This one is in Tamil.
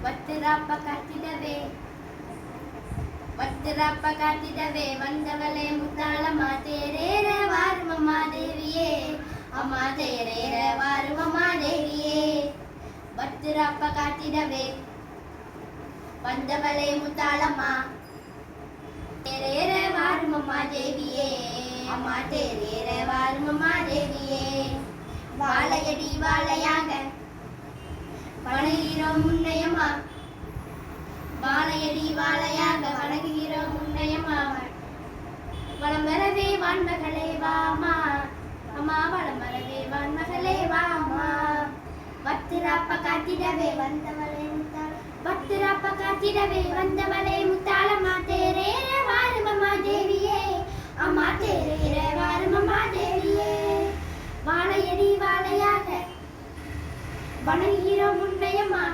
வத்திராப்ப காத்திடவே வந்தவளே முத்தாளம்மா தேரேற வாரும் அம்மா தேவியே அம்மா தேரேற வாரும் அம்மா தேவியே வத்திராப்ப காத்திடவே வந்தவளே முத்தாளம்மா தேரேற வாரும் அம்மா தேவியே அம்மா தேரேற வாரும் அம்மா தேவியே வாழையடி வாழையாக வணங்குகிறோம் உன்னையம்மா வாழையடி வாழையாக வணங்குகிறோம் உன்னையம்மா வளம் வரவே வான்மகளே வாமா அம்மா வளம் வரவே வான்மகளே வாமா வத்திராப்ப காத்திடவே வந்தவளே முத்தாளம்மா தேரேற வாரும் அம்மா தேவியே அம்மா தேரேற வாரும் அம்மா தேவியே வாழையடி வாழையாக வணங்குகிறோம் உன்னையம்மா